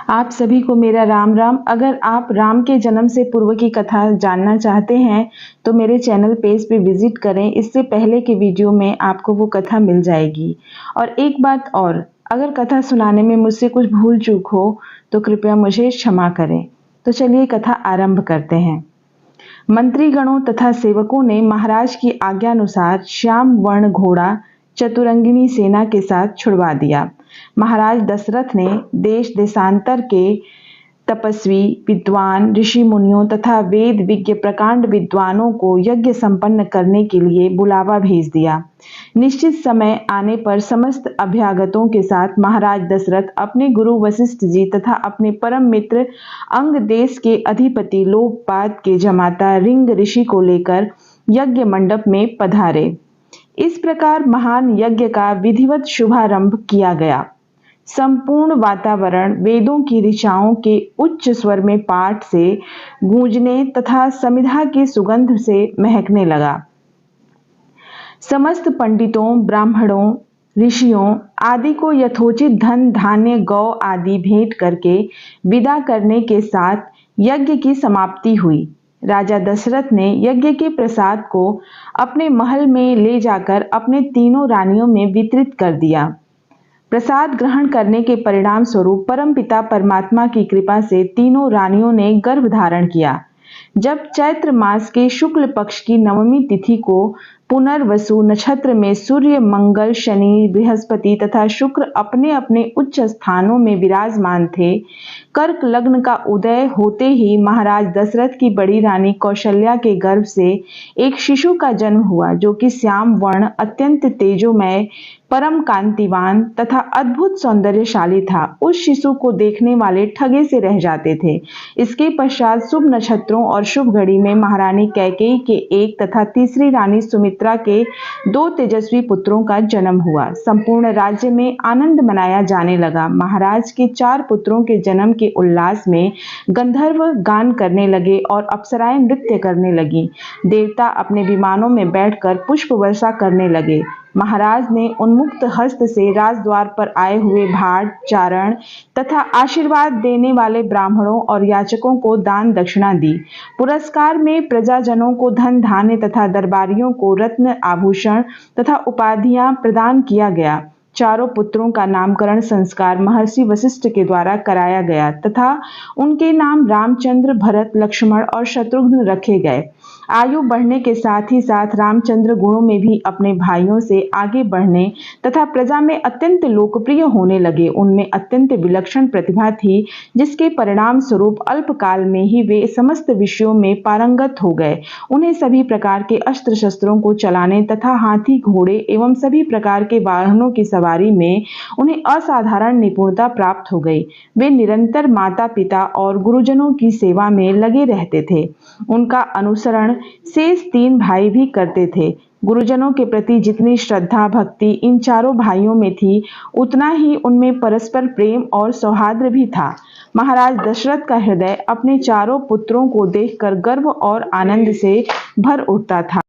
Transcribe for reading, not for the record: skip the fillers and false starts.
आप सभी को मेरा राम राम। अगर आप राम के जन्म से पूर्व की कथा जानना चाहते हैं तो मेरे चैनल पेज पे विजिट करें। इससे पहले के वीडियो में आपको वो कथा मिल जाएगी। और एक बात और, अगर कथा सुनाने में मुझसे कुछ भूल चूक हो तो कृपया मुझे क्षमा करें। तो चलिए कथा आरंभ करते हैं। मंत्रीगणों तथा सेवकों ने महाराज की आज्ञानुसार श्याम वर्ण घोड़ा चतुरंगिनी सेना के साथ छुड़वा दिया। महाराज दशरथ ने देश देशांतर के तपस्वी विद्वान ऋषि मुनियों तथा वेद विज्ञ प्रकांड विद्वानों को यज्ञ संपन्न करने के लिए बुलावा भेज दिया। निश्चित समय आने पर समस्त अभ्यागतों के साथ महाराज दशरथ अपने गुरु वशिष्ठ जी तथा अपने परम मित्र अंग देश के अधिपति लोकपात के जमाता रिंग ऋषि को लेकर यज्ञ मंडप में पधारे। इस प्रकार महान यज्ञ का विधिवत शुभारंभ किया गया। संपूर्ण वातावरण वेदों की ऋचाओं के उच्च स्वर में पाठ से गूंजने तथा समिधा की सुगंध से महकने लगा। समस्त पंडितों ब्राह्मणों ऋषियों आदि को यथोचित धन धान्य गौ आदि भेंट करके विदा करने के साथ यज्ञ की समाप्ति हुई। राजा दशरथ ने यज्ञ के प्रसाद को अपने महल में ले जाकर अपने तीनों रानियों में वितरित कर दिया। प्रसाद ग्रहण करने के परिणाम स्वरूप परमपिता परमात्मा की कृपा से तीनों रानियों ने गर्भ धारण किया। जब चैत्र मास के शुक्ल पक्ष की नवमी तिथि को पुनर्वसु नक्षत्र में सूर्य मंगल शनि बृहस्पति तथा शुक्र अपने अपने उच्च स्थानों में विराजमान थे, कर्क लग्न का उदय होते ही महाराज दशरथ की बड़ी रानी कौशल्या के गर्भ से एक शिशु का जन्म हुआ, जो कि श्याम वर्ण अत्यंत तेजोमय परम कांतिवान तथा अद्भुत सौंदर्यशाली था। उस शिशु को देखने वाले ठगे से रह जाते थे। इसके पश्चात शुभ नक्षत्रों और शुभ घड़ी में महारानी कैकेयी के एक तथा तीसरी रानी सुमित्रा के दो तेजस्वी पुत्रों का जन्म हुआ। संपूर्ण राज्य में आनंद मनाया जाने लगा। महाराज के 4 पुत्रों के जन्म के उल्लास में गंधर्व गान करने लगे और अप्सराएं नृत्य करने लगी। देवता अपने विमानों में बैठकर पुष्प वर्षा करने लगे। महाराज ने उन्मुक्त हस्त से राजद्वार पर आए हुए भाड़ चारण तथा आशीर्वाद देने वाले ब्राह्मणों और याचकों को दान दक्षिणा दी। पुरस्कार में प्रजाजनों को धन धान्य तथा दरबारियों को रत्न आभूषण तथा उपाधियां प्रदान किया गया। चारों पुत्रों का नामकरण संस्कार महर्षि वशिष्ठ के द्वारा कराया गया तथा उनके नाम रामचंद्र भरत लक्ष्मण और शत्रुघ्न रखे गए। आयु बढ़ने के साथ ही साथ रामचंद्र गुणों में भी अपने भाइयों से आगे बढ़ने तथा प्रजा में अत्यंत लोकप्रिय होने लगे। उनमें अत्यंत विलक्षण प्रतिभा थी, जिसके परिणाम स्वरूप अल्पकाल में ही वे समस्त विषयों में पारंगत हो गए। उन्हें सभी प्रकार के अस्त्र शस्त्रों को चलाने तथा हाथी घोड़े एवं सभी प्रकार के वाहनों की सवारी में उन्हें असाधारण निपुणता प्राप्त हो गई। वे निरंतर माता पिता और गुरुजनों की सेवा में लगे रहते थे। उनका अनुसरण शेष 3 भाई भी करते थे। गुरुजनों के प्रति जितनी श्रद्धा भक्ति इन चारों भाइयों में थी, उतना ही उनमें परस्पर प्रेम और सौहार्द भी था। महाराज दशरथ का हृदय अपने चारों पुत्रों को देखकर गर्व और आनंद से भर उठता था।